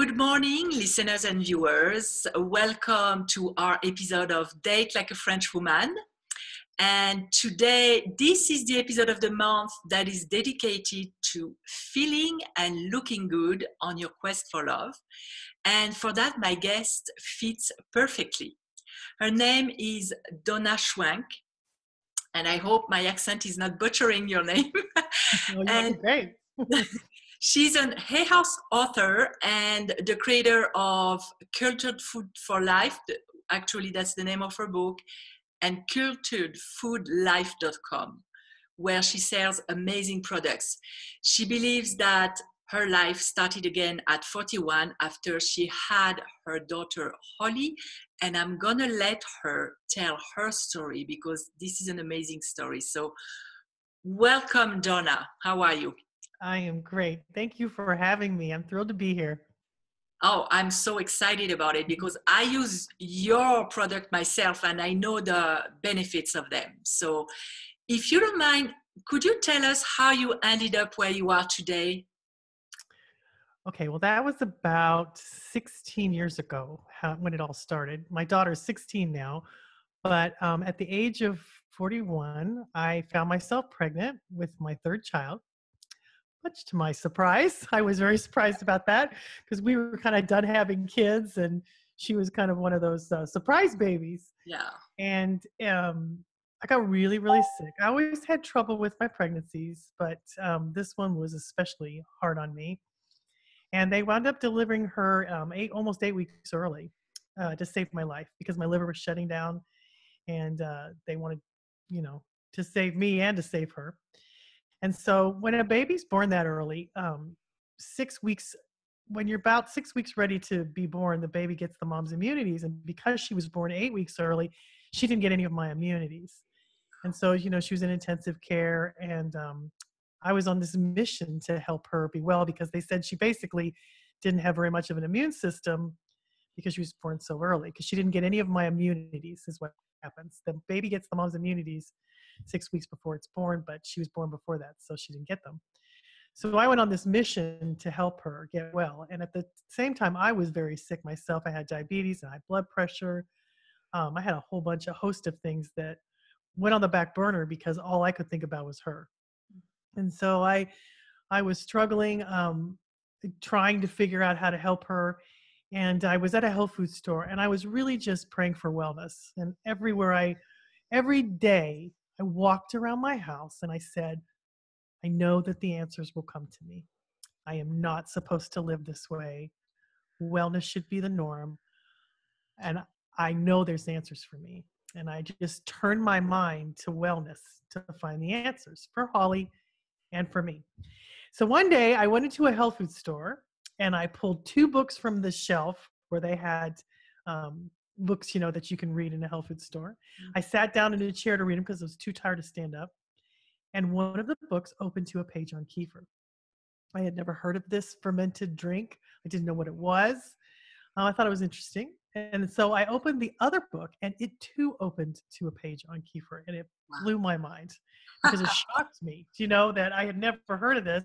Good morning, listeners and viewers. Welcome to our episode of Date Like a French Woman. And today, this is the episode of the month that is dedicated to feeling and looking good on your quest for love. And for that, my guest fits perfectly. Her name is Donna Schwenk, and I hope my accent is not butchering your name. Oh, you're And great. she's an Hay House author and the creator of Cultured Food for Life. Actually, that's the name of her book, and culturedfoodlife.com, where she sells amazing products. She believes that her life started again at 41 after she had her daughter Holly, and I'm gonna let her tell her story because this is an amazing story. So welcome, Donna. How are you? I am great. Thank you for having me. I'm thrilled to be here. Oh, I'm so excited about it because I use your product myself and I know the benefits of them. So if you don't mind, could you tell us how you ended up where you are today? Okay, well, that was about 16 years ago when it all started. My daughter's 16 now, but at the age of 41, I found myself pregnant with my third child. Much to my surprise, I was very surprised about that because we were kind of done having kids, and she was kind of one of those surprise babies. Yeah. And I got really, really sick. I always had trouble with my pregnancies, but this one was especially hard on me. And they wound up delivering her almost 8 weeks early to save my life because my liver was shutting down, and they wanted, to save me and to save her. And so when a baby's born that early, 6 weeks, when you're about 6 weeks ready to be born, the baby gets the mom's immunities. And because she was born 8 weeks early, she didn't get any of my immunities. And so, she was in intensive care, and I was on this mission to help her be well because they said she basically didn't have very much of an immune system because she was born so early, because she didn't get any of my immunities is what happens. The baby gets the mom's immunities 6 weeks before it's born, but she was born before that, so she didn't get them. So I went on this mission to help her get well. And at the same time, I was very sick myself. I had diabetes and high blood pressure. I had a host of things that went on the back burner because all I could think about was her. And so I was struggling, trying to figure out how to help her. And I was at a health food store, and I was really just praying for wellness. And every day I walked around my house and I said, I know that the answers will come to me. I am not supposed to live this way. Wellness should be the norm. And I know there's answers for me. And I just turned my mind to wellness to find the answers for Holly and for me. So one day I went into a health food store and I pulled two books from the shelf where they had books, that you can read in a health food store. I sat down in a chair to read them because I was too tired to stand up. And one of the books opened to a page on kefir. I had never heard of this fermented drink. I didn't know what it was. I thought it was interesting. And so I opened the other book, and it too opened to a page on kefir, and it blew my mind because it shocked me, that I had never heard of this.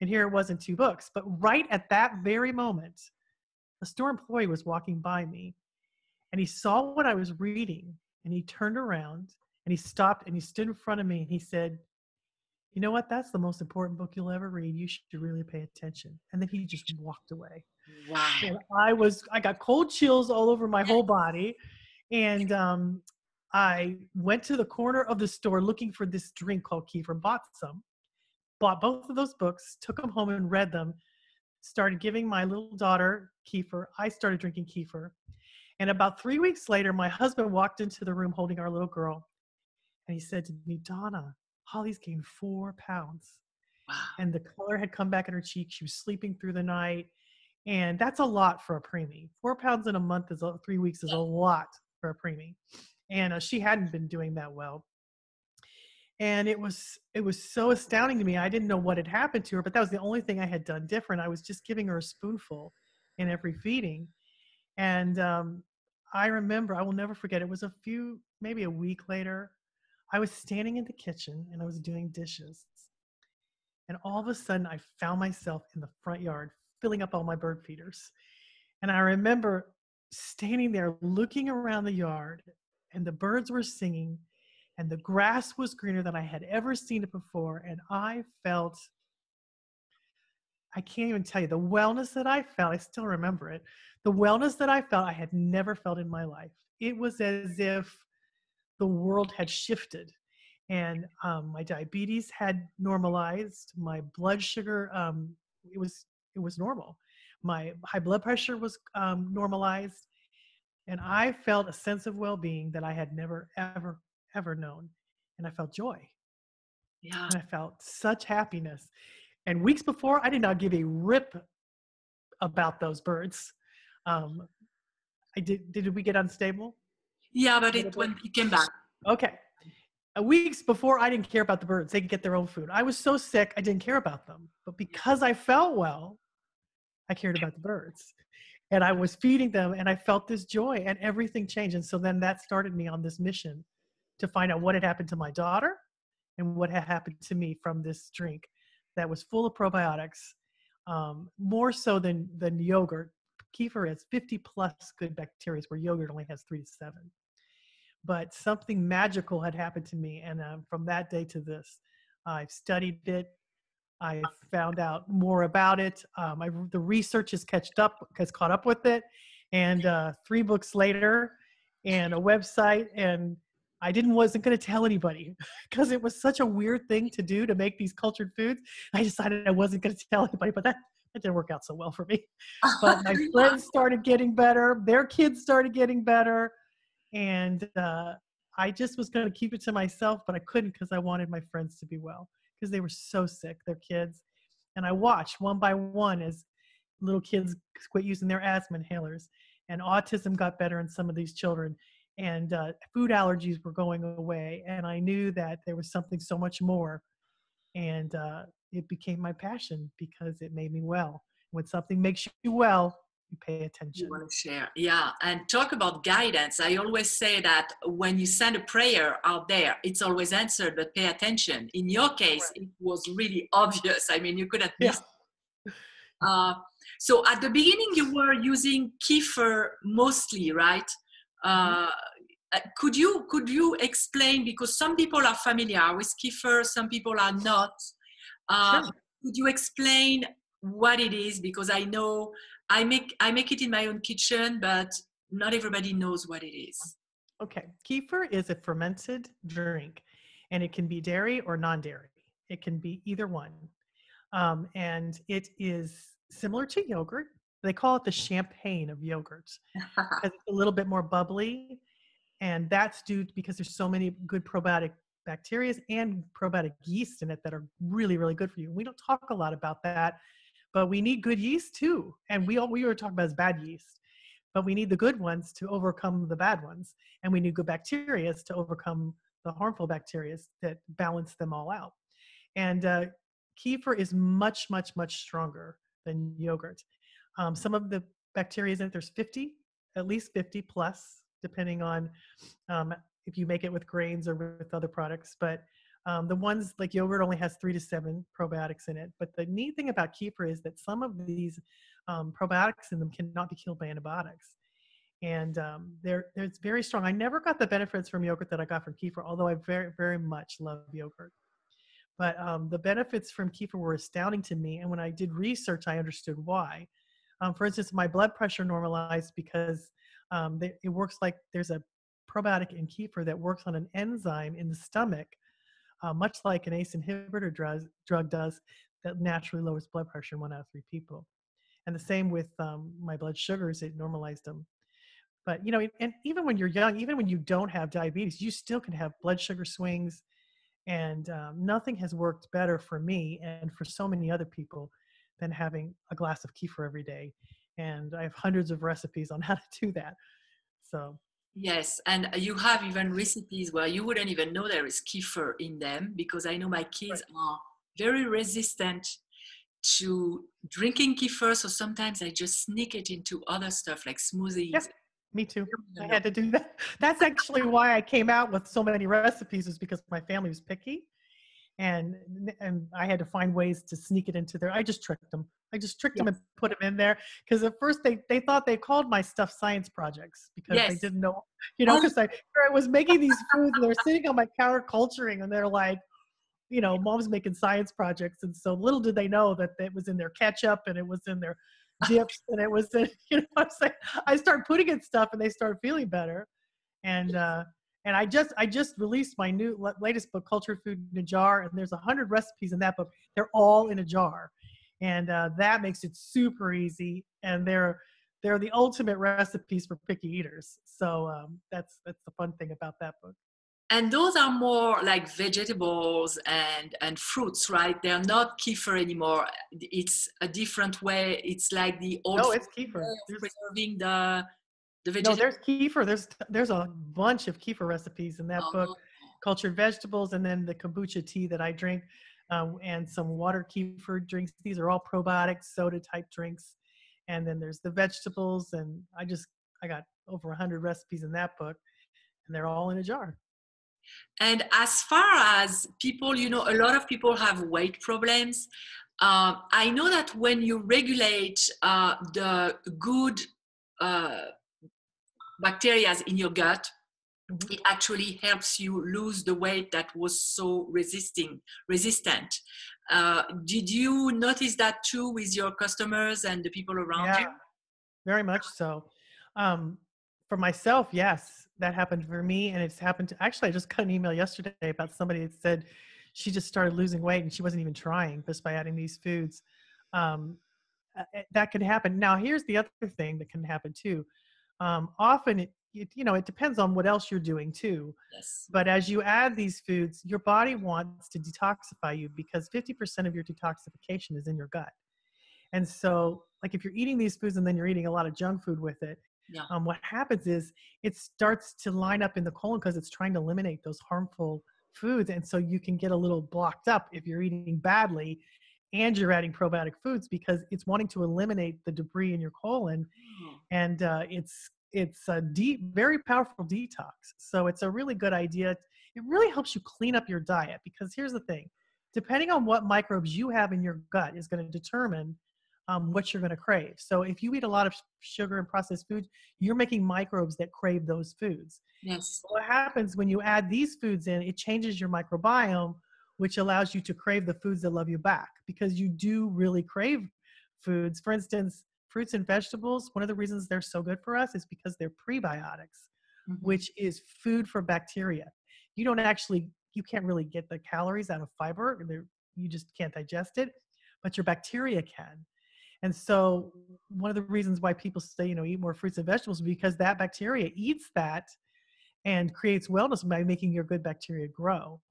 And here it was in two books. But right at that very moment, a store employee was walking by me, and he saw what I was reading, and he turned around and he stopped and he stood in front of me and he said, you know what? That's the most important book you'll ever read. You should really pay attention. And then he just walked away. Wow. And I got cold chills all over my whole body. And I went to the corner of the store looking for this drink called kefir, bought both of those books, took them home and read them, started giving my little daughter kefir. I started drinking kefir. And about 3 weeks later, my husband walked into the room holding our little girl. And he said to me, Donna, Holly's gained 4 pounds. Wow. And the color had come back in her cheek. She was sleeping through the night. And that's a lot for a preemie. 4 pounds in a month 3 weeks is a lot for a preemie. And she hadn't been doing that well. And it was so astounding to me. I didn't know what had happened to her, but that was the only thing I had done different. I was just giving her a spoonful in every feeding. And I remember, I will never forget, it was maybe a week later, I was standing in the kitchen and I was doing dishes. And all of a sudden I found myself in the front yard filling up all my bird feeders. And I remember standing there looking around the yard, and the birds were singing, and the grass was greener than I had ever seen it before. And I can't even tell you the wellness that I felt. I still remember it. The wellness that I felt, I had never felt in my life. It was as if the world had shifted, and my diabetes had normalized. My blood sugar, it was normal. My high blood pressure was normalized, and I felt a sense of well-being that I had never ever known. And I felt joy, Yeah. and I felt such happiness. And weeks before, I did not give a rip about those birds. Um, I did. Did we get unstable? Yeah, but A little bit. when it came back. Okay. Weeks before, I didn't care about the birds. They could get their own food. I was so sick, I didn't care about them. But because I felt well, I cared about the birds. And I was feeding them, and I felt this joy, and everything changed. And so then that started me on this mission to find out what had happened to my daughter and what had happened to me from this drink that was full of probiotics, more so than yogurt. Kefir has 50 plus good bacteria, where yogurt only has 3 to 7. But something magical had happened to me, and from that day to this, I've studied it. I've found out more about it. The research has caught up with it, and 3 books later, and a website, and I wasn't going to tell anybody because it was such a weird thing to do, to make these cultured foods. I decided I wasn't going to tell anybody, but that didn't work out so well for me. But my friends started getting better. Their kids started getting better. And I just was going to keep it to myself, but I couldn't because I wanted my friends to be well, because they were so sick, their kids. And I watched one by one as little kids quit using their asthma inhalers, and autism got better in some of these children, and food allergies were going away. And I knew that there was something so much more. And it became my passion because it made me well. When something makes you well, you pay attention. You want to share. Yeah. And talk about guidance. I always say that when you send a prayer out there, it's always answered, but pay attention. In your case, it was really obvious. I mean, you couldn't miss. So at the beginning, you were using kefir mostly, right? Could you explain, because some people are familiar with kefir, some people are not. Sure. Could you explain what it is? Because I know I make it in my own kitchen, but not everybody knows what it is. Okay. Kefir is a fermented drink, and it can be dairy or non-dairy. It can be either one. And it is similar to yogurt. They call it the champagne of yogurts because it's a little bit more bubbly. And that's because there's so many good probiotic bacteria and probiotic yeast in it that are really, really good for you. We don't talk a lot about that, but we need good yeast too. And we were talking about is bad yeast, but we need the good ones to overcome the bad ones. And we need good bacteria to overcome the harmful bacteria that balance them all out. And kefir is much, much, much stronger than yogurt. Some of the bacteria in it, there's 50, at least 50 plus, depending on if you make it with grains or with other products. But the ones like yogurt only has 3 to 7 probiotics in it. But the neat thing about kefir is that some of these probiotics in them cannot be killed by antibiotics. And it's very strong. I never got the benefits from yogurt that I got from kefir, although I very, very much love yogurt. But the benefits from kefir were astounding to me. And when I did research, I understood why. For instance, my blood pressure normalized because it works like there's a probiotic in kefir that works on an enzyme in the stomach, much like an ACE inhibitor drug does, that naturally lowers blood pressure in 1 out of 3 people. And the same with my blood sugars, it normalized them. But, and even when you're young, even when you don't have diabetes, you still can have blood sugar swings. And nothing has worked better for me and for so many other people than having a glass of kefir every day. And I have hundreds of recipes on how to do that. So yes, and you have even recipes where you wouldn't even know there is kefir in them, because I know my kids are very resistant to drinking kefir, so sometimes I just sneak it into other stuff like smoothies. Yep. Me too. I had to do that. That's actually why I came out with so many recipes, is because my family was picky, and I had to find ways to sneak it into there. I just tricked them. I just tricked them Yes. and put them in there because at first they thought they called my stuff science projects because they Yes. didn't know, Oh, because I was making these foods and they're sitting on my counter culturing and they're like, mom's making science projects. And so little did they know that it was in their ketchup and it was in their dips and it was in, what I'm saying? I start putting in stuff and they start feeling better. And, and I just released my latest book, Cultured Food in a Jar, and there's 100 recipes in that book. They're all in a jar, and that makes it super easy. And they're the ultimate recipes for picky eaters. So that's the fun thing about that book. and those are more like vegetables and fruits, right? They're not kefir anymore. It's a different way. It's like the old No, way it's kefir. of There's preserving the No, vegetable. there's kefir. There's a bunch of kefir recipes in that book. Oh, Cultured vegetables, and then the kombucha tea that I drink, and some water kefir drinks. These are all probiotics, soda type drinks. And then there's the vegetables, and I got over 100 recipes in that book, and they're all in a jar. and as far as people, a lot of people have weight problems. I know that when you regulate the good uh, bacteria in your gut, Mhm. it actually helps you lose the weight that was so resistant. Did you notice that too with your customers and the people around Yeah, you? very much so. Um, for myself, yes, that happened for me, and it's happened to. Actually, I just got an email yesterday about somebody that said she just started losing weight and she wasn't even trying just by adding these foods. Um, that can happen. Now, here's the other thing that can happen too. Often, it depends on what else you're doing too. Yes. But as you add these foods, your body wants to detoxify you because 50% of your detoxification is in your gut. And so, like if you're eating these foods and then you're eating a lot of junk food with it, Yeah. what happens is it starts to line up in the colon because it's trying to eliminate those harmful foods. And so you can get a little blocked up if you're eating badly and you're adding probiotic foods because it's wanting to eliminate the debris in your colon. Oh, And it's a very powerful detox. So it's a really good idea. It really helps you clean up your diet because here's the thing: depending on what microbes you have in your gut is going to determine what you're going to crave. So if you eat a lot of sugar and processed foods, you're making microbes that crave those foods. yes. What happens when you add these foods in? It changes your microbiome, which allows you to crave the foods that love you back because you do really crave foods. For instance, fruits and vegetables, one of the reasons they're so good for us is because they're prebiotics, Mhm. which is food for bacteria. You can't really get the calories out of fiber. You just can't digest it, but your bacteria can. And so one of the reasons why people say, eat more fruits and vegetables is because that bacteria eats that and creates wellness by making your good bacteria grow.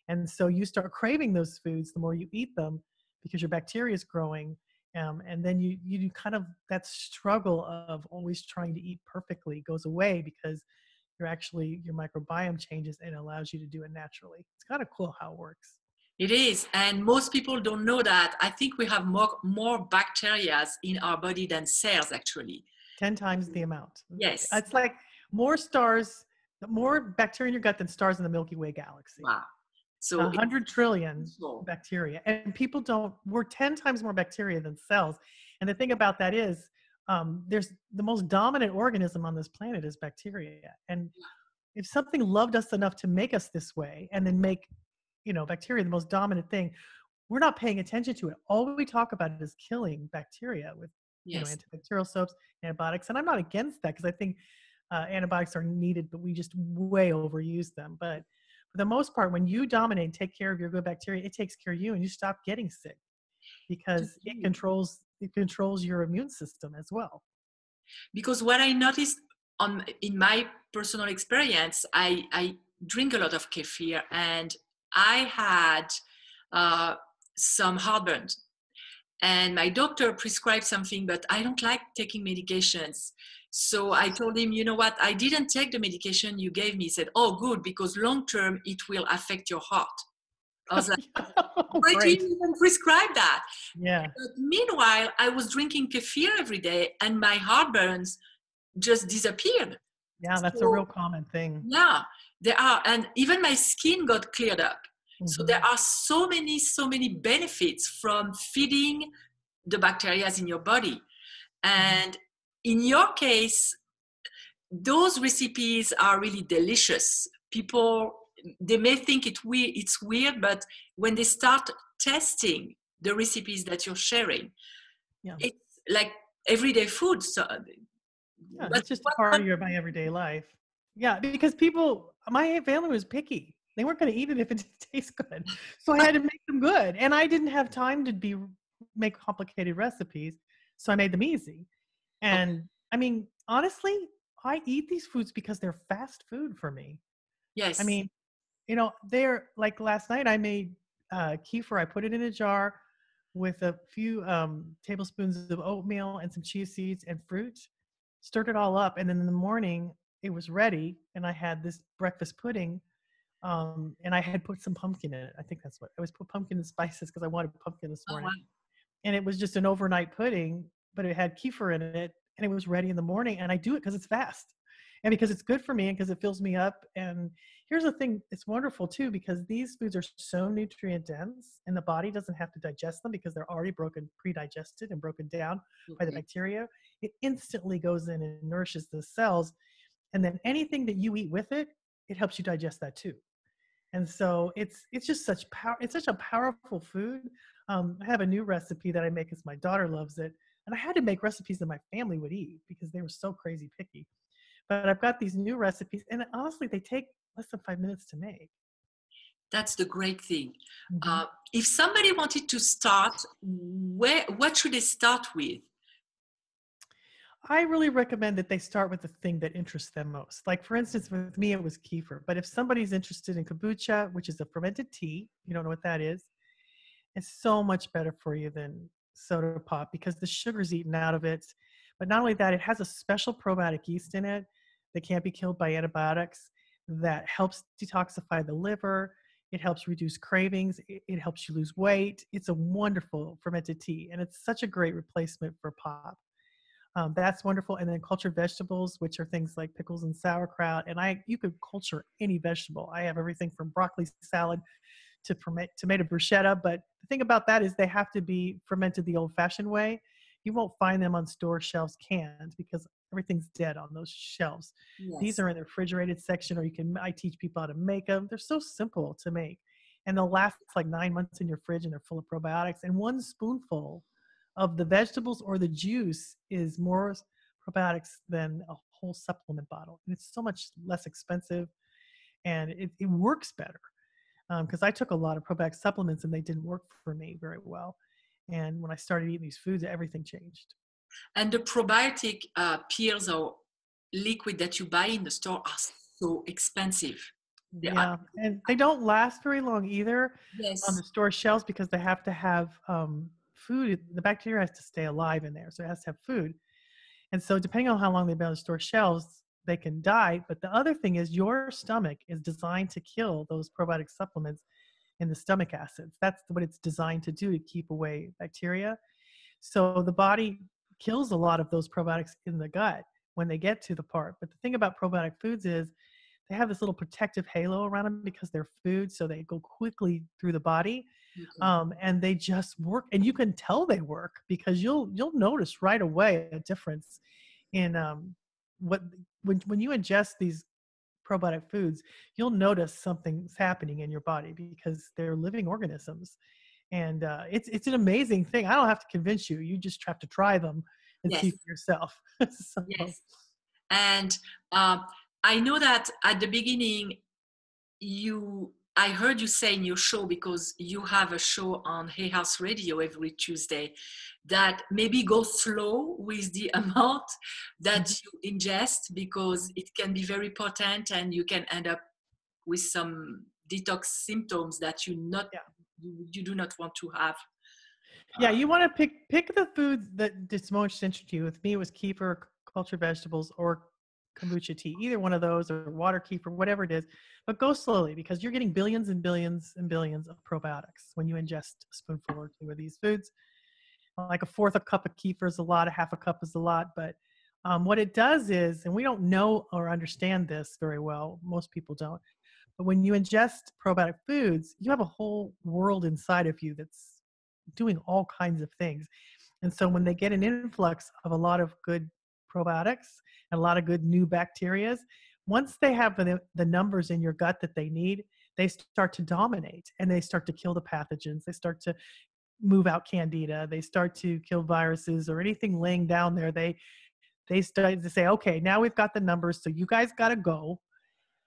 And so you start craving those foods the more you eat them because your bacteria is growing. And then you do kind of that struggle of always trying to eat perfectly goes away because your microbiome changes and allows you to do it naturally. It's kind of cool how it works. It is, and most people don't know that. I think we have more bacteria in our body than cells, actually. 10 times the amount. Yes. It's like more stars, more bacteria in your gut than stars in the Milky Way galaxy. Wow. So it's 100 trillion so bacteria. And people don't, we're 10 times more bacteria than cells. And the thing about that is, there's the most dominant organism on this planet is bacteria. And if something loved us enough to make us this way and then make, bacteria the most dominant thing, we're not paying attention to it. All we talk about is killing bacteria with, yes. antibacterial soaps, antibiotics. And I'm not against that because I think antibiotics are needed, but we just way overuse them. But for the most part, when you dominate and take care of your good bacteria, it takes care of you and you stop getting sick because it controls your immune system as well. Because what I noticed in my personal experience, I drink a lot of kefir, and I had uh, some heartburn. And my doctor prescribed something, but I don't like taking medications. So I told him, you know what, I didn't take the medication you gave me. He said, oh, good, because long term it will affect your heart. I was like, Oh, why do great. you even prescribe that? Yeah. But meanwhile, I was drinking kefir every day and my heartburns just disappeared. Yeah. That's a So real common thing. yeah, there are, and even my skin got cleared up. So there Hmm. are so many benefits from feeding the bacteria in your body. Mhm. And in your case, those recipes are really delicious. People, they may think it's weird, but when they start testing the recipes that you're sharing, Yeah. it's like everyday food. So Yeah, what, it's just a what part of my everyday life. Yeah, because my family was picky. They weren't going to eat it if it didn't taste good. So I had to make them good. And I didn't have time to make complicated recipes. So I made them easy. And I mean, honestly, I eat these foods because they're fast food for me. I yes. mean, they're like last night I made kefir. I put it in a jar with a few tablespoons of oatmeal and some chia seeds and fruit, stirred it all up. And then in the morning, it was ready. And I had this breakfast pudding. And I had put some pumpkin in it. I think that's what I was put pumpkin and spices because I wanted pumpkin this Oh, morning. wow. And it was just an overnight pudding, but it had kefir in it and it was ready in the morning. And I do it because it's fast and because it's good for me and because it fills me up. And here's the thing, it's wonderful too, because these foods are so nutrient dense and the body doesn't have to digest them because they're already pre-digested and broken down by the Okay. bacteria. It instantly goes in and nourishes the cells. And then anything that you eat with it, it helps you digest that too. And so it's just such power. It's such a powerful food. I have a new recipe that I make because my daughter loves it, and I had to make recipes that my family would eat because they were so crazy picky. But I've got these new recipes, and honestly, they take less than 5 minutes to make. That's the great thing. Hmm. Uh, if somebody wanted to start, what should they start with? I really recommend that they start with the thing that interests them most. Like, for instance, with me, it was kefir. But if somebody's interested in kombucha, which is a fermented tea, you don't know what that is, it's so much better for you than soda pop because the sugar's eaten out of it. But not only that, it has a special probiotic yeast in it that can't be killed by antibiotics that helps detoxify the liver. It helps reduce cravings. It helps you lose weight. It's a wonderful fermented tea, and it's such a great replacement for pop. That's wonderful. And then cultured vegetables, which are things like pickles and sauerkraut. And you could culture any vegetable. I have everything from broccoli salad to ferment tomato bruschetta. But the thing about that is they have to be fermented the old-fashioned way. You won't find them on store shelves canned because everything's dead on those shelves. These Yes. are in the refrigerated section, or I teach people how to make them. They're so simple to make. And they'll last like 9 months in your fridge and they're full of probiotics. And one spoonful of the vegetables or the juice is more probiotics than a whole supplement bottle. And it's so much less expensive and it works better because I took a lot of probiotic supplements and they didn't work for me very well. And when I started eating these foods, everything changed. And the probiotic pills or liquid that you buy in the store are so expensive. They are, Yeah, and they don't last very long either on yes, the store shelves because they have to have food. The bacteria has to stay alive in there, so it has to have food. And so, depending on how long they've been on the store shelves, they can die. But the other thing is, your stomach is designed to kill those probiotic supplements in the stomach acids. That's what it's designed to do to keep away bacteria. So the body kills a lot of those probiotics in the gut when they get to the part. But the thing about probiotic foods is they have this little protective halo around them because they're food, so they go quickly through the body, okay. and they just work. And you can tell they work because you'll notice right away a difference in what when you ingest these probiotic foods, you'll notice something's happening in your body because they're living organisms, and it's an amazing thing. I don't have to convince you; you just have to try them and see Yes, for yourself. So, yes. And um, I know that at the beginning, I heard you say in your show, because you have a show on Hay House Radio every Tuesday, that maybe go slow with the amount that mhm. you ingest because it can be very potent and you can end up with some detox symptoms that Yeah, you do not want to have. yeah. Uh, You want to pick the foods that it's most interesting to you. With me, it was kefir, cultured vegetables, or kombucha tea. Either one of those, or water kefir, whatever it is. But go slowly because you're getting billions and billions and billions of probiotics when you ingest a spoonful or two of these foods. Like a fourth a cup of kefir is a lot, a half a cup is a lot. But what it does is, and we don't know or understand this very well, most people don't, but when you ingest probiotic foods, you have a whole world inside of you that's doing all kinds of things. And so when they get an influx of a lot of good probiotics and a lot of good new bacterias, once they have the numbers in your gut that they need, they start to dominate and they start to kill the pathogens. They start to move out candida. They start to kill viruses or anything laying down there. They start to say, okay, now we've got the numbers, so you guys got to go,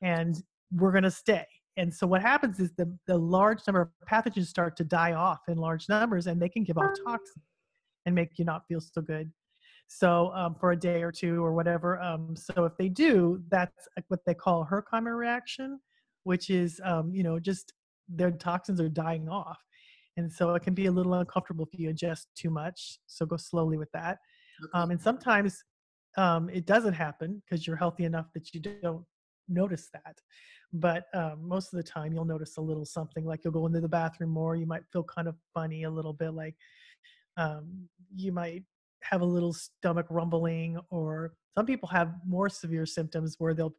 and we're going to stay. And so what happens is the large number of pathogens start to die off in large numbers, and they can give off toxins and make you not feel so good. So for a day or two or whatever. So if they do, that's what they call a Herkimer reaction, which is, just their toxins are dying off. And so it can be a little uncomfortable if you ingest too much. So go slowly with that. Okay. And sometimes it doesn't happen because you're healthy enough that you don't notice that. But most of the time you'll notice a little something, like you'll go into the bathroom more. You might feel kind of funny a little bit, like you might have a little stomach rumbling, or some people have more severe symptoms where they'll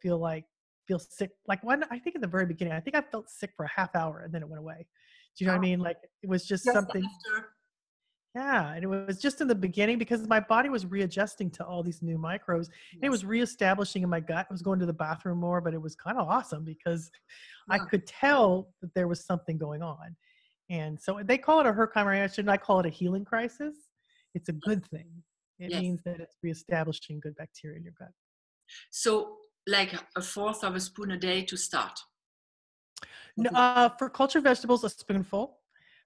feel sick. Like one, I think in the very beginning, I think I felt sick for a half hour and then it went away. Do you know what I Oh, mean? Like it was just just something. after. Yeah, and it was just in the beginning because my body was readjusting to all these new microbes. And it Yes. was reestablishing in my gut. I was going to the bathroom more, but it was kind of awesome because I Yeah. could tell that there was something going on. And so they call it a Herkimer reaction. I call it a healing crisis. It's a good thing. It Yes. means that it's reestablishing good bacteria in your gut. So, like a fourth of a spoon a day to start. For cultured vegetables, a spoonful.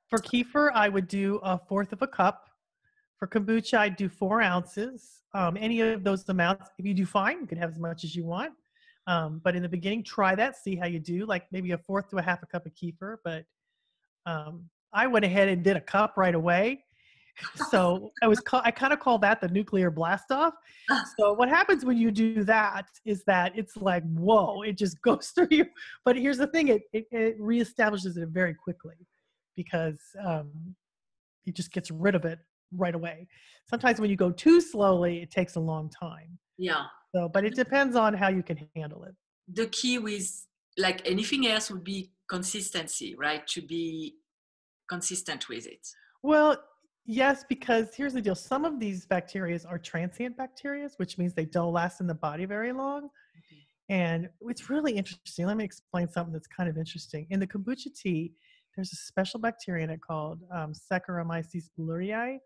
For kefir, I would do a fourth of a cup. For kombucha, I'd do 4 ounces. Any of those amounts, if you do fine, you can have as much as you want. But in the beginning, try that, see how you do, like maybe a fourth to a half a cup of kefir. But I went ahead and did a cup right away. So I kind of call that the nuclear blast off. So what happens when you do that is that it's like, whoa, it just goes through you. But here's the thing, it reestablishes it very quickly because it just gets rid of it right away. Sometimes when you go too slowly, it takes a long time. Yeah. So, but it depends on how you can handle it. The key with like anything else would be consistency, right? To be consistent with it. Well, yes, because here's the deal. Some of these bacteria are transient bacteria, which means they don't last in the body very long. Okay. And it's really interesting. Let me explain something that's kind of interesting. In the kombucha tea, there's a special bacteria in it called Saccharomyces boulardii.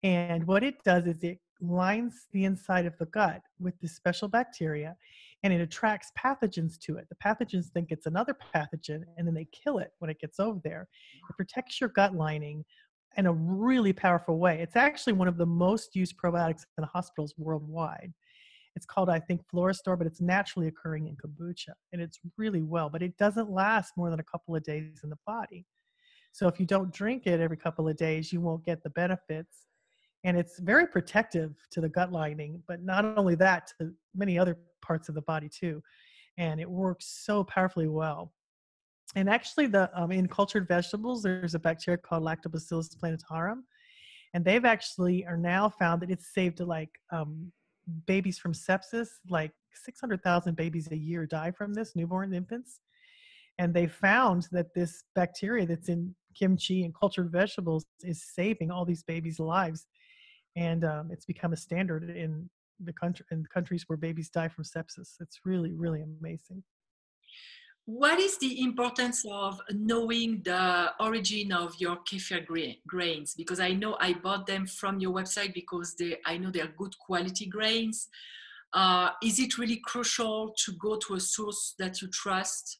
And what it does is it lines the inside of the gut with this special bacteria, and it attracts pathogens to it. The pathogens think it's another pathogen, and then they kill it when it gets over there. It protects your gut lining in a really powerful way. It's actually one of the most used probiotics in the hospitals worldwide. It's called, I think, Florastor, but it's naturally occurring in kombucha, and it's really well, but it doesn't last more than a couple of days in the body. So if you don't drink it every couple of days, you won't get the benefits. And it's very protective to the gut lining, but not only that, to many other parts of the body too. And it works so powerfully well. And actually, in cultured vegetables, there's a bacteria called Lactobacillus plantarum, and they've actually are now found that it's saved to babies from sepsis. Like 600,000 babies a year die from this, newborn infants. And they found that this bacteria that's in kimchi and cultured vegetables is saving all these babies' lives. And it's become a standard in countries where babies die from sepsis. It's really, really amazing. What is the importance of knowing the origin of your kefir grains? Because I know I bought them from your website because I know they're good quality grains. Is it really crucial to go to a source that you trust?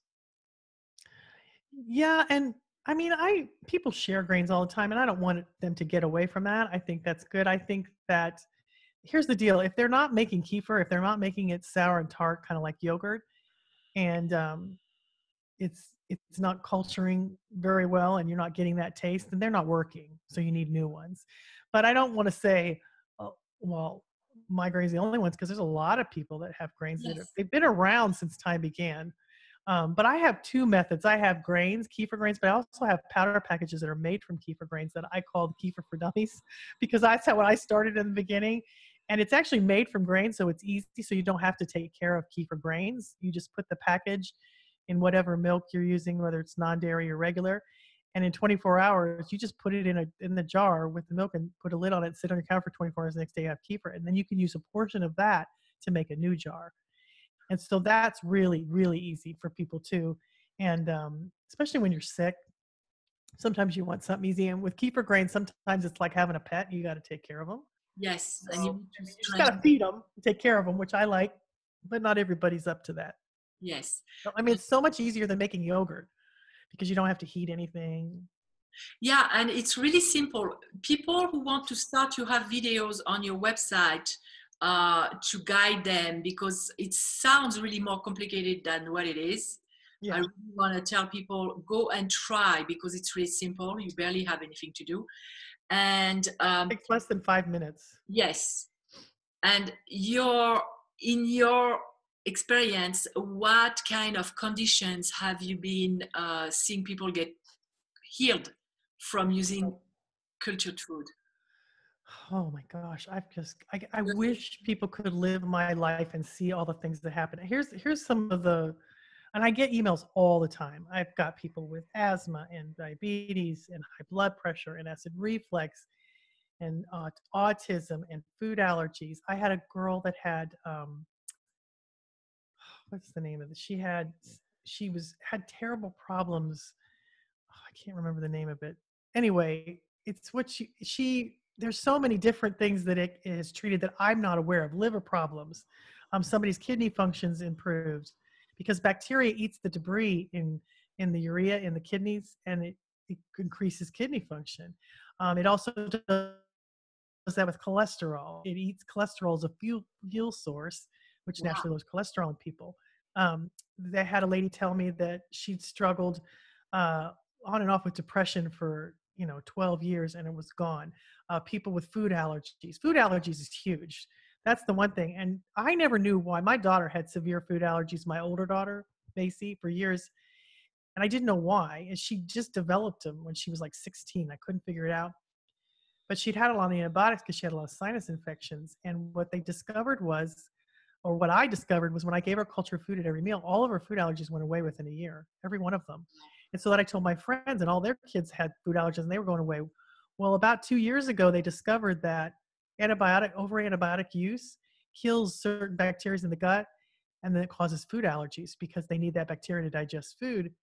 Yeah, and I mean, I people share grains all the time, and I don't want them to get away from that. I think that's good. I think that here's the deal: if they're not making kefir, if they're not making it sour and tart, kind of like yogurt, and it's not culturing very well, and you're not getting that taste, then they're not working. So you need new ones. But I don't want to say, oh, well, my grains are the only ones, because there's a lot of people that have grains Yes. they've been around since time began. But I have two methods. I have grains, kefir grains, but I also have powder packages that are made from kefir grains that I call the kefir for dummies, because that's how I started in the beginning. And it's actually made from grains, so it's easy. So you don't have to take care of kefir grains. You just put the package in whatever milk you're using, whether it's non-dairy or regular. And in 24 hours, you just put it in the jar with the milk and put a lid on it, sit on your counter for 24 hours. The next day you have kefir. And then you can use a portion of that to make a new jar. And so that's really, really easy for people too. And especially when you're sick, sometimes you want something easy. And with kefir grains, sometimes it's like having a pet. You got to take care of them. Yes, and you So need to you just got to strengthen. feed them, take care of them, which I like, but not everybody's up to that. Yes. So, I mean, it's so much easier than making yogurt because you don't have to heat anything. Yeah, and it's really simple. People who want to start, you have videos on your website to guide them because it sounds really more complicated than what it is. I Yeah, really want to tell people go and try because it's really simple. You barely have anything to do. And takes less than 5 minutes. yes, and in your experience, what kind of conditions have you been seeing people get healed from using cultured food? Oh my gosh, I wish people could live my life and see all the things that happen. Here's some of the, and I get emails all the time. I've got people with asthma and diabetes and high blood pressure and acid reflux and autism and food allergies. I had a girl that had what's the name of it? She had terrible problems. Oh, I can't remember the name of it. Anyway, it's what she there's so many different things that it is treated that I'm not aware of. Liver problems, somebody's kidney functions improved because bacteria eats the debris in the urea in the kidneys, and it increases kidney function. It also does that with cholesterol. It eats cholesterol as a fuel source, which Wow. naturally lowers cholesterol in people. They had a lady tell me that she'd struggled uh, on and off with depression for 12 years, and it was gone. People with food allergies. Food allergies is huge. That's the one thing. And I never knew why. My daughter had severe food allergies, my older daughter, Macy, for years. And I didn't know why. And she just developed them when she was like 16. I couldn't figure it out. But she'd had a lot of antibiotics because she had a lot of sinus infections. And what they discovered was, or what I discovered was when I gave her cultured food at every meal, all of her food allergies went away within a year, every one of them. And so that I told my friends, and all their kids had food allergies and they were going away. Well, about 2 years ago, they discovered that over antibiotic use kills certain bacteria in the gut, and then it causes food allergies because they need that bacteria to digest food.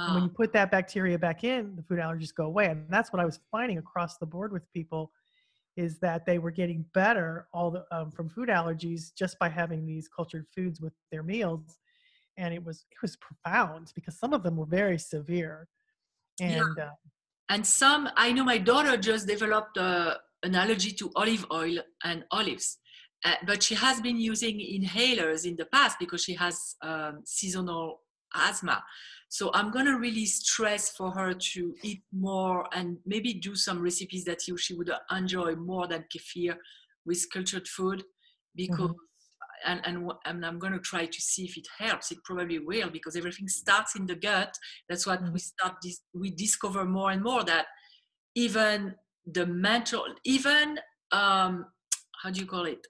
And when Ah, you put that bacteria back in, the food allergies go away. And that's what I was finding across the board with people, is that they were getting better from food allergies just by having these cultured foods with their meals. And it was profound because some of them were very severe. yeah. And And some, I know my daughter just developed an allergy to olive oil and olives. But she has been using inhalers in the past because she has seasonal asthma. So I'm going to really stress for her to eat more and maybe do some recipes that she would enjoy more than kefir with cultured food because mhm, and I'm going to try to see if it helps. It probably will because everything starts in the gut. That's what mhm. we discover more and more that even the mental, even how do you call it,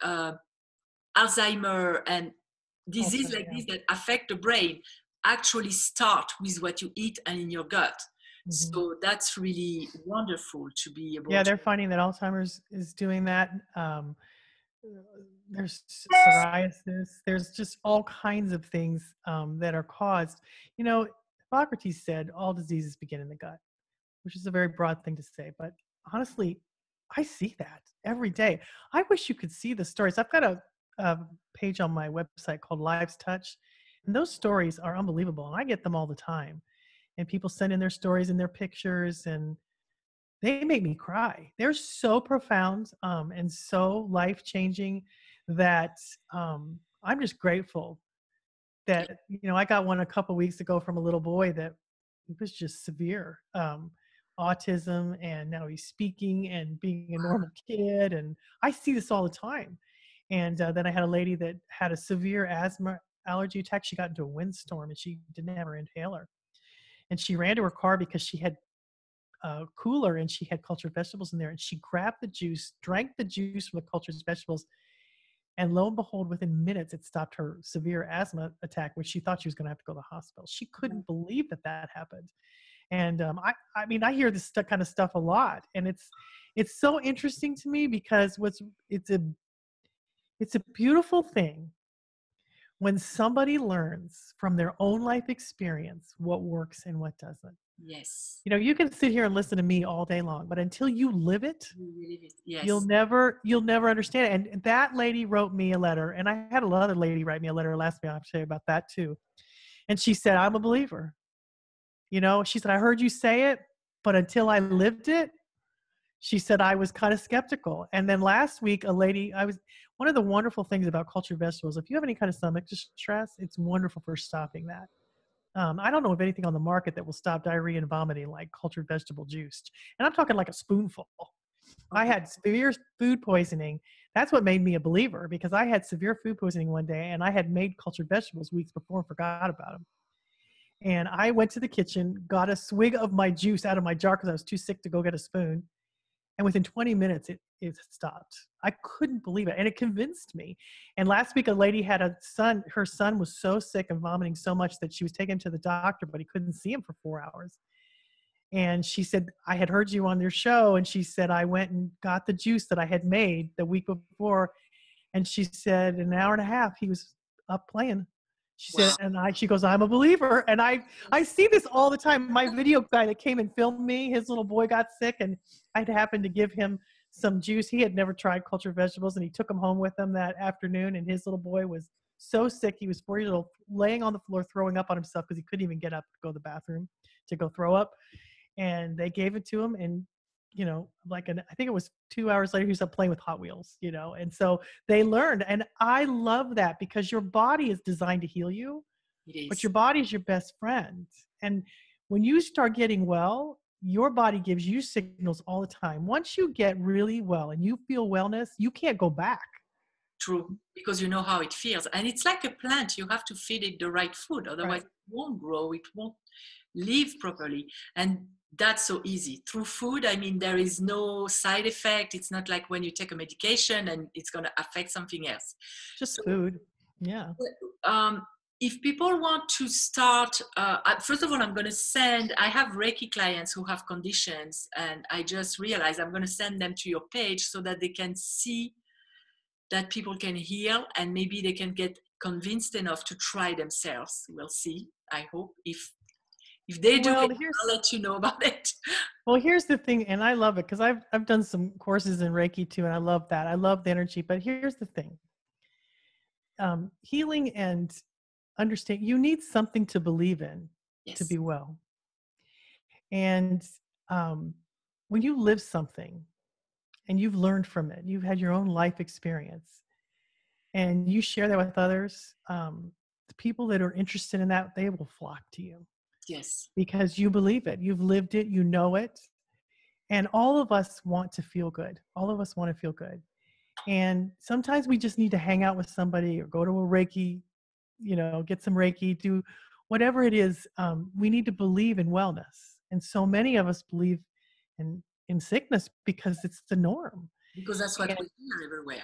Alzheimer and disease Also, like yeah. this that affect the brain actually start with what you eat and in your gut. Mhm. So that's really wonderful to be able Yeah, to. they're finding that Alzheimer's is doing that. There's psoriasis. There's just all kinds of things that are caused. You know, Hippocrates said all diseases begin in the gut, which is a very broad thing to say. But honestly, I see that every day. I wish you could see the stories. I've got a page on my website called Lives Touch, and those stories are unbelievable. And I get them all the time. And people send in their stories and their pictures, and they make me cry. They're so profound and so life changing that I'm just grateful that I got one a couple weeks ago from a little boy that it was just severe autism, and now he's speaking and being a normal kid, and I see this all the time. And then I had a lady that had a severe asthma allergy attack. She got into a windstorm and she didn't have her inhaler, and she ran to her car because she had cooler and she had cultured vegetables in there, and she grabbed the juice, drank the juice from the cultured vegetables, and lo and behold, within minutes it stopped her severe asthma attack, which she thought she was going to have to go to the hospital. She couldn't believe that happened. And I mean, I hear this kind of stuff a lot, and it's so interesting to me because it's a it's a beautiful thing when somebody learns from their own life experience what works and what doesn't. Yes. You know, you can sit here and listen to me all day long, but until you live it, You believe it. you'll Yes. never understand it. And that lady wrote me a letter, and I had another lady write me a letter last week. I'll tell you about that too. And she said, "I'm a believer." You know, she said, "I heard you say it, but until I lived it," she said, "I was kind of skeptical." And then last week, one of the wonderful things about cultured vegetables, if you have any kind of stomach distress, it's wonderful for stopping that. I don't know of anything on the market that will stop diarrhea and vomiting like cultured vegetable juice. And I'm talking like a spoonful. I Okay. had severe food poisoning. That's what made me a believer, because I had severe food poisoning one day and I had made cultured vegetables weeks before and forgot about them. And I went to the kitchen, got a swig of my juice out of my jar because I was too sick to go get a spoon. And within 20 minutes, it stopped. I couldn't believe it. And it convinced me. And last week, a lady had a son. Her son was so sick and vomiting so much that she was taking him to the doctor, but he couldn't see him for 4 hours. And she said, "I had heard you on your show." And she said, "I went and got the juice that I had made the week before." And she said, in an hour and a half, he was up playing. She Wow. said, she goes, "I'm a believer." And I see this all the time. My video guy that came and filmed me, his little boy got sick, and I'd happened to give him some juice. He had never tried cultured vegetables, and he took them home with him that afternoon. And his little boy was so sick. He was 4 years old, laying on the floor, throwing up on himself because he couldn't even get up to go to the bathroom to go throw up. And they gave it to him, and I think it was 2 hours later, he was up playing with Hot Wheels, and so they learned. And I love that, because your body is designed to heal you, It but is. your body is your best friend. And when you start getting well, your body gives you signals all the time. Once you get really well and you feel wellness, you can't go back. True, because you know how it feels. And it's like a plant. You have to feed it the right food. Otherwise, Right. it won't grow. It won't live properly. And that's so easy. Through food, I mean, there is no side effect. It's not like when you take a medication and it's going to affect something else. Just So, food. Yeah. um, if people want to start, first of all, I have Reiki clients who have conditions, and I just realized I'm going to send them to your page so that they can see that people can heal, and maybe they can get convinced enough to try themselves. We'll see. I hope if they do Well, it, I'll let you know about it. here's the thing, and I love it because I've done some courses in Reiki too, and I love that. I love the energy. But here's the thing: healing and understand. You need something to believe in to Yes. be well. And um, when you live something and you've learned from it, you've had your own life experience, and you share that with others, the people that are interested in that, they will flock to you Yes. because you believe it. You've lived it. You know it. And all of us want to feel good. All of us want to feel good. And sometimes we just need to hang out with somebody or go to a Reiki, get some Reiki, do whatever it is. We need to believe in wellness. And so many of us believe in sickness because it's the norm. Because that's what And we hear everywhere.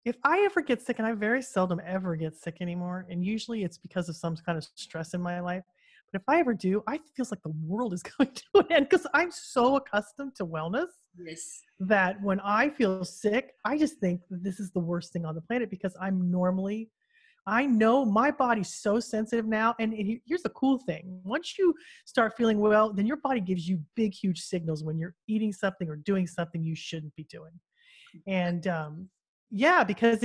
if I ever get sick, and I very seldom ever get sick anymore, and usually it's because of some kind of stress in my life. But if I ever do, I feel like the world is going to an end because I'm so accustomed to wellness Yes. that when I feel sick, I just think that this is the worst thing on the planet, because I know my body's so sensitive now. And here's the cool thing. Once you start feeling well, then your body gives you big, huge signals when you're eating something or doing something you shouldn't be doing. And yeah, because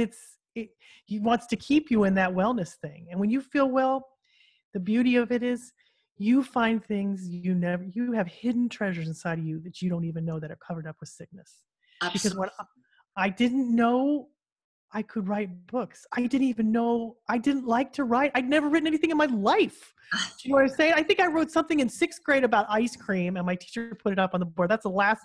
he wants to keep you in that wellness thing. And when you feel well, the beauty of it is you find things you have hidden treasures inside of you that you don't even know that are covered up with sickness. Because Absolutely. when I didn't know I could write books, I didn't even know I didn't like to write. I'd never written anything in my life. Do you know what I'm saying? I think I wrote something in 6th grade about ice cream, and my teacher put it up on the board. That's the last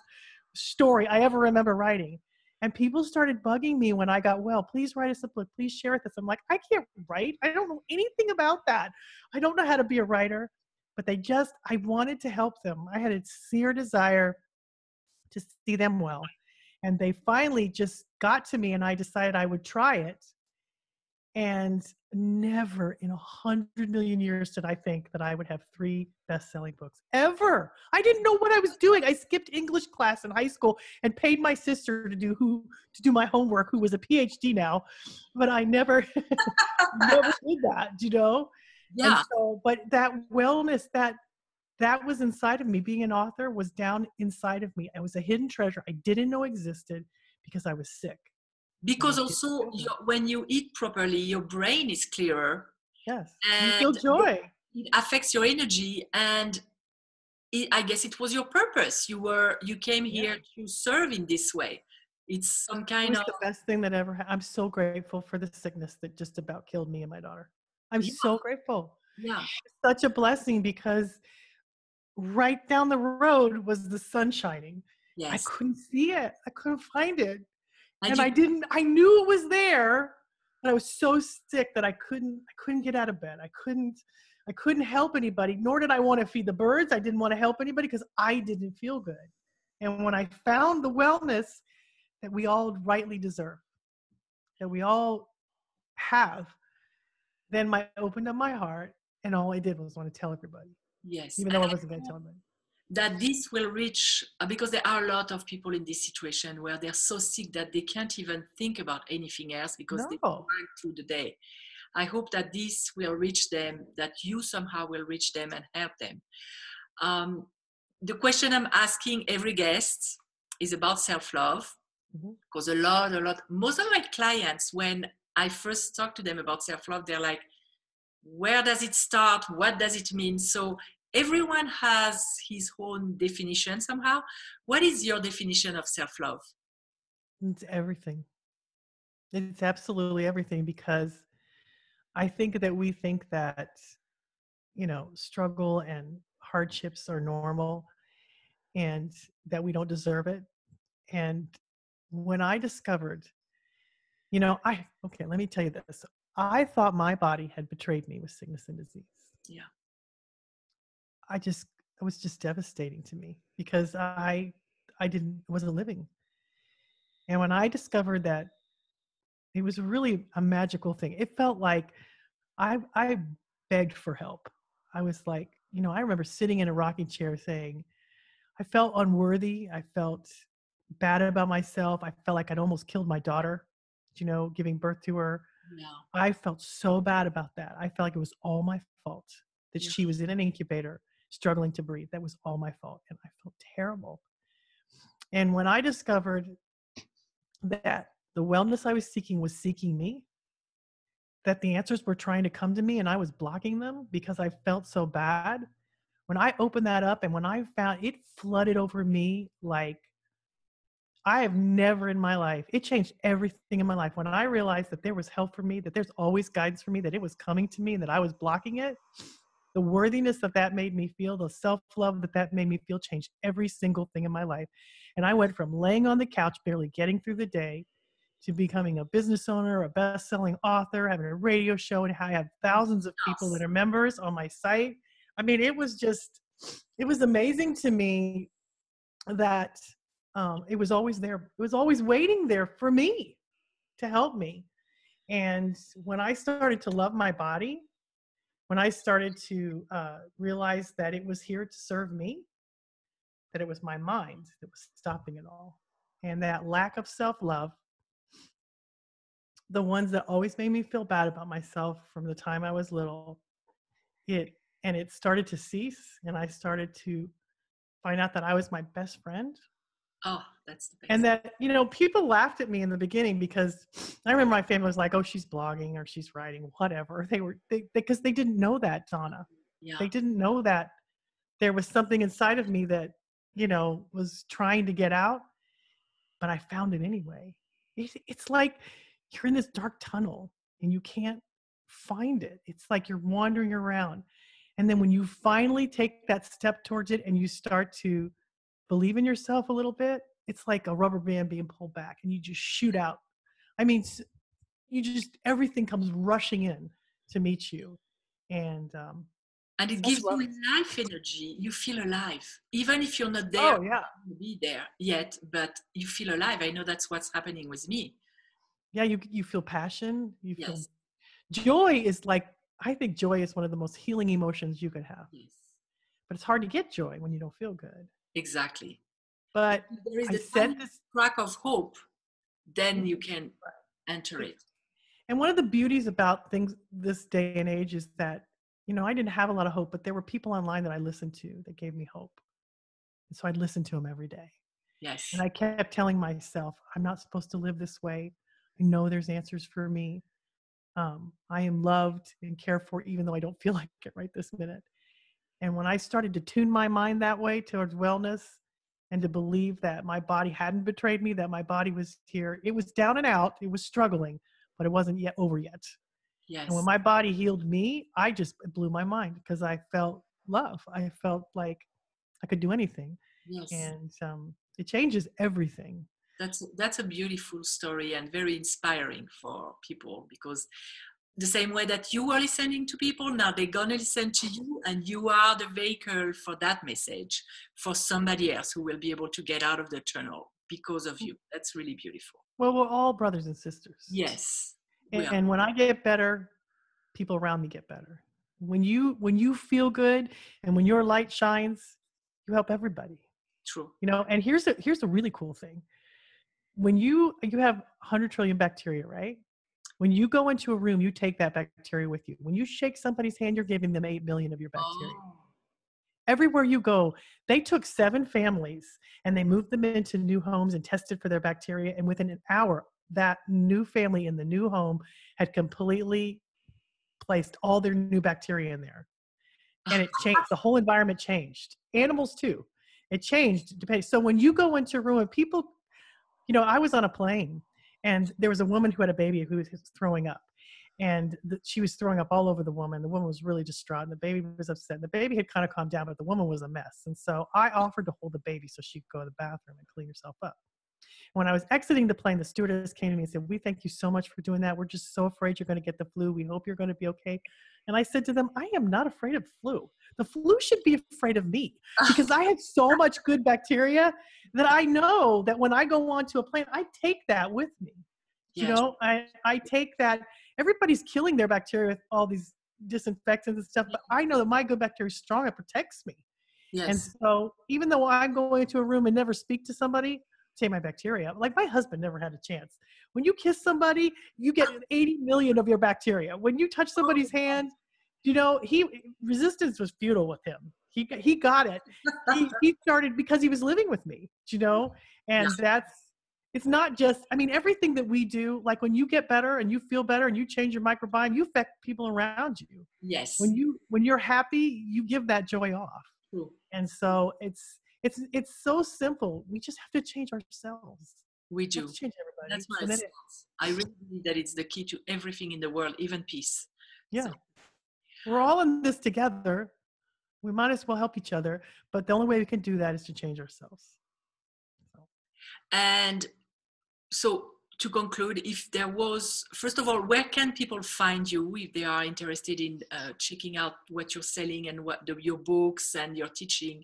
story I ever remember writing. And people started bugging me when I got well. "Please write us a book. Please share with us." I'm like, I can't write. I don't know anything about that. I don't know how to be a writer. But I wanted to help them. I had a sincere desire to see them well. And they finally just got to me, and I decided I would try it. And never in 100 million years did I think that I would have 3 best-selling books ever. I didn't know what I was doing. I skipped English class in high school and paid my sister to do my homework, who was a PhD now, but I never never did that, you know? And Yeah, so, but that wellness, that was inside of me. Being an author was down inside of me. It was a hidden treasure I didn't know existed because I was sick and I because didn't also feel good. when you eat properly, your brain is clearer Yes, you feel and joy. it affects your energy. And I guess it was your purpose. You came Yeah. here to serve in this way. It's some It kind was of, the best thing that ever I'm so grateful for the sickness that just about killed me and my daughter. I'm yeah, so grateful. yeah, It's such a blessing because right down the road was the sun shining. I yes. couldn't see it. I couldn't find it. And And you, I knew it was there, but I was so sick that I couldn't get out of bed. I couldn't help anybody, nor did I want to feed the birds. I didn't want to help anybody because I didn't feel good. And when I found the wellness that we all rightly deserve, that we all have, then I opened up my heart and all I did was want to tell everybody, yes. even And though I I wasn't going to tell anybody. that this will reach, because there are a lot of people in this situation where they're so sick that they can't even think about anything else because they No. run through the day. I hope that this will reach them, that you somehow will reach them and help them. Um, the question I'm asking every guest is about self-love, Mhm. because most of my clients, when I first talk to them about self-love, they're like, where does it start? What does it mean? So everyone has his own definition somehow. What is your definition of self-love? It's everything. It's absolutely everything because I think that we think that, struggle and hardships are normal and that we don't deserve it. And when I discovered, okay, let me tell you this. I thought my body had betrayed me with sickness and disease. Yeah. It was just devastating to me because wasn't living. And when I discovered that, it was really a magical thing. It felt like I begged for help. I was like, I remember sitting in a rocking chair saying, I felt unworthy. I felt bad about myself. I felt like I'd almost killed my daughter, giving birth to her. Yeah. I felt so bad about that. I felt like it was all my fault that Yeah. she was in an incubator struggling to breathe. That was all my fault. And I felt terrible. And when I discovered that the wellness I was seeking was seeking me, that the answers were trying to come to me and I was blocking them because I felt so bad. When I opened that up and when I found it flooded over me like I have never in my life, it changed everything in my life. When I realized that there was help for me, that there's always guidance for me, that it was coming to me and that I was blocking it, the worthiness that made me feel, the self-love that made me feel changed every single thing in my life. And I went from laying on the couch, barely getting through the day, to becoming a business owner, a best-selling author, having a radio show, and I have thousands of people that are members on my site. I mean, it was amazing to me that it was always there. It was always waiting there for me to help me. And when I started to love my body, when I started to realize that it was here to serve me, that it was my mind that was stopping it all, and that lack of self-love, the ones that always made me feel bad about myself from the time I was little, it started to cease, and I started to find out that I was my best friend. Oh, that's the And best. that, people laughed at me in the beginning because I remember my family was like, oh, she's blogging or she's writing, whatever. Because they didn't know that, Donna. Yeah. They didn't know that there was something inside of me that, was trying to get out, but I found it anyway. It's like you're in this dark tunnel and you can't find it. It's like you're wandering around. And then when you finally take that step towards it and you start to believe in yourself a little bit, it's like a rubber band being pulled back and you just shoot out. I mean, everything comes rushing in to meet you. And And it that's gives love. you life energy. You feel alive. Even if you're not there, Oh, yeah. to be there yet, but you feel alive. I know that's what's happening with me. Yeah, you feel passion. You feel Yes. Joy is like, I think joy is one of the most healing emotions you could have. Yes. But it's hard to get joy when you don't feel good. Exactly. But If there is I the said tiny this. crack of hope, then you can enter Right. it. And one of the beauties about things this day and age is that, I didn't have a lot of hope, but there were people online that I listened to that gave me hope. And so I'd listen to them every day. And Yes. I kept telling myself, I'm not supposed to live this way. I know there's answers for me. I am loved and cared for, even though I don't feel like it right this minute. And when I started to tune my mind that way towards wellness and to believe that my body hadn't betrayed me, that my body was here, it was down and out, it was struggling, but it wasn't yet over yet. And when Yes. my body healed me, it blew my mind because I felt love. I felt like I could do anything. Yes. And it changes everything. That's a beautiful story and very inspiring for people, because the same way that you were listening to people, now they're going to listen to you, and you are the vehicle for that message for somebody else who will be able to get out of the tunnel because of you. That's really beautiful. Well, we're all brothers and sisters. Yes, we are. And when I get better, people around me get better. When you feel good and when your light shines, you help everybody. True. And here's a really cool thing. When you have 100 trillion bacteria, right? When you go into a room, you take that bacteria with you. When you shake somebody's hand, you're giving them 8 million of your bacteria. Oh, Everywhere you go, they took 7 families and they moved them into new homes and tested for their bacteria. And within an hour, that new family in the new home had completely placed all their new bacteria in there. And it changed. The whole environment changed. Animals too. It changed. So when you go into a room and people, I was on a plane and there was a woman who had a baby who was throwing up. And she was throwing up all over the woman. The woman was really distraught and the baby was upset. The baby had kind of calmed down, but the woman was a mess. And so I offered to hold the baby so she could go to the bathroom and clean herself up. When I was exiting the plane, the stewardess came to me and said, "We thank you so much for doing that. We're just so afraid you're going to get the flu. We hope you're going to be okay." And I said to them, "I am not afraid of flu. The flu should be afraid of me because I have so much good bacteria that I know that when I go onto a plane, I take that with me. yes, I take that. Everybody's killing their bacteria with all these disinfectants and stuff, but I know that my good bacteria is strong. It protects me. And yes, so even though I'm going into a room and never speak to somebody, take my bacteria. Like my husband never had a chance. When you kiss somebody, you get 80 million of your bacteria. When you touch somebody's hand, resistance was futile with him. He got it. He started because he was living with me, yeah, and it's not just, everything that we do, like when you get better and you feel better and you change your microbiome, you affect people around you. yes, When you're happy, you give that joy off. true. And so it's so simple. We just have to change ourselves. We We have do. to change That's everybody. what And it then sounds. I really believe that it's the key to everything in the world, even peace. So, yeah, we're all in this together. We might as well help each other. But the only way we can do that is to change ourselves. So, and so to conclude, if there was, first of all, where can people find you if they are interested in checking out what you're selling and your books and your teaching?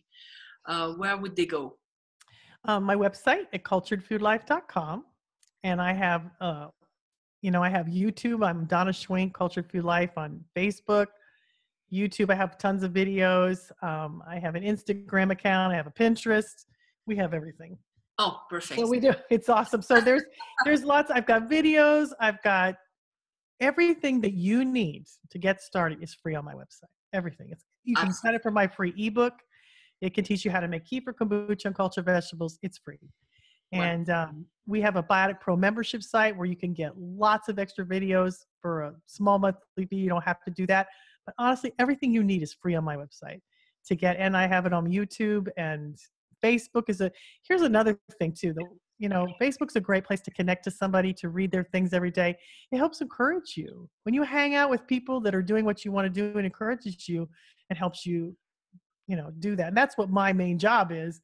Where would they go? my website at culturedfoodlife.com. And I have YouTube. I'm Donna Schwenk, Cultured Food Life on Facebook. YouTube, I have tons of videos. I have an Instagram account. I have a Pinterest. We have everything. Oh, What perfect. we do, it's awesome. So there's lots. I've got videos. I've got everything that you need to get started is free on my website. Everything. You can sign up for my free ebook. It can teach you how to make kefir, kombucha, and cultured vegetables. It's free. And we have a Biotic Pro membership site where you can get lots of extra videos for a small monthly fee. You don't have to do that. But honestly, everything you need is free on my website to get. And I have it on YouTube, and Facebook here's another thing too. Facebook's a great place to connect to somebody, to read their things every day. It helps encourage you. When you hang out with people that are doing what you want to do and encourages you, it helps you, do that. And that's what my main job is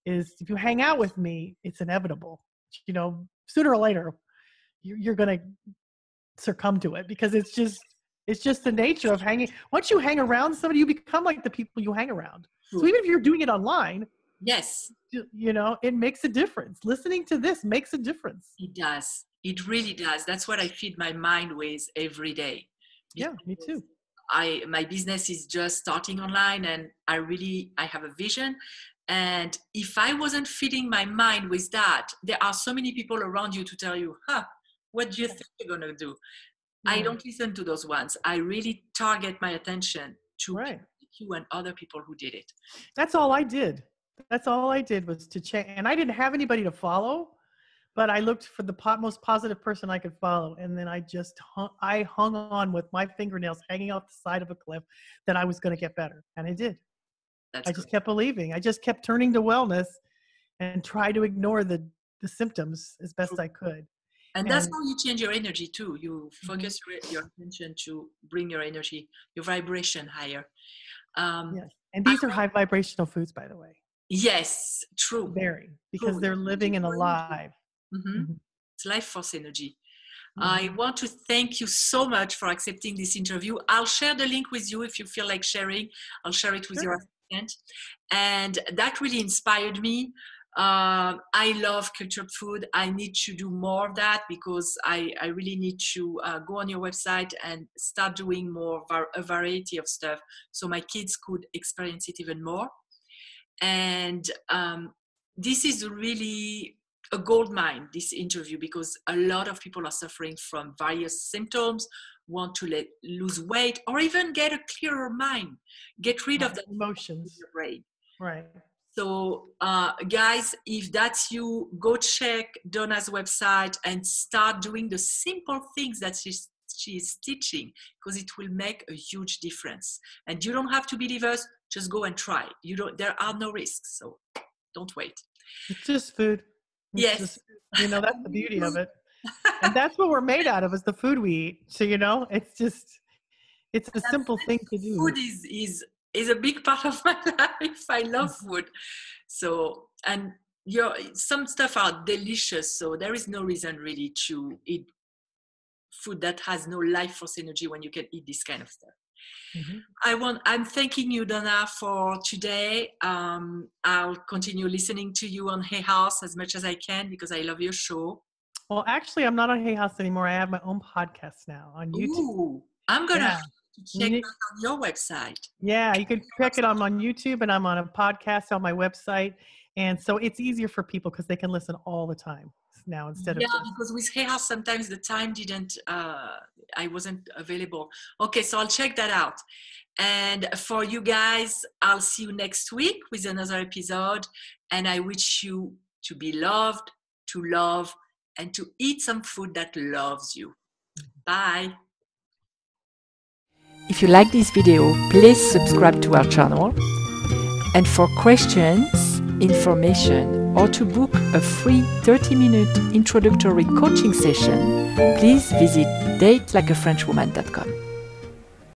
if you hang out with me, it's inevitable. Sooner or later, you're going to succumb to it because it's just the nature of hanging. Once you hang around somebody, you become like the people you hang around. True. So even if you're doing it online, Yes, it makes a difference. Listening to this makes a difference. it does. It really does. That's what I feed my mind with every day. Yeah, me too. My business is just starting online, and I have a vision. And if I wasn't feeding my mind with that, there are so many people around you to tell you, what do you think you're going to do? Yeah. I don't listen to those ones. I really target my attention to Right. you and other people who did it. That's all I did. That's all I did was to change. And I didn't have anybody to follow, but I looked for the most positive person I could follow. And then I just hung on with my fingernails hanging off the side of a cliff that I was going to get better. And I did. I just kept believing. I just kept turning to wellness and try to ignore the symptoms as best I could. And that's how you change your energy too. You focus your attention to bring your energy, your vibration higher. Yes. And these are high vibrational foods, by the way. Yes, true. Very, because they're living and alive. It's life force energy. I want to thank you so much for accepting this interview. I'll share the link with you if you feel like sharing. I'll share it with your assistant. And that really inspired me. I love cultured food. I need to do more of that because I really need to go on your website and start doing more a variety of stuff so my kids could experience it even more. And this is really a gold mine, this interview, because a lot of people are suffering from various symptoms, want to lose weight, or even get a clearer mind, get rid of the emotions in your brain. Right. So guys, if that's you, go check Donna's website and start doing the simple things that she's teaching, because it will make a huge difference. And you don't have to believe us, just go and try. There are no risks, so don't wait. It's just food. Yes. Just, that's the beauty of it. And that's what we're made out of, is the food we eat. So, it's a simple thing to do. Food is a big part of my life. I love food. So, and some stuff are delicious. So there is no reason really to eat food that has no life force energy when you can eat this kind of stuff. I'm thanking you, Donna, for today. I'll continue listening to you on Hay House as much as I can because I love your show. Well, actually, I'm not on Hay House anymore. I have my own podcast now on YouTube. Ooh, I'm going to have to check that on your website. Yeah, you can check it on YouTube, and I'm on a podcast on my website. And so it's easier for people because they can listen all the time now instead of because with Hay House sometimes the time I wasn't available. Okay, so I'll check that out. And for you guys, I'll see you next week with another episode, and I wish you to be loved, to love, and to eat some food that loves you. Bye. If you like this video, please subscribe to our channel. And for questions, information, or to book a free 30-minute introductory coaching session, please visit datelikeafrenchwoman.com.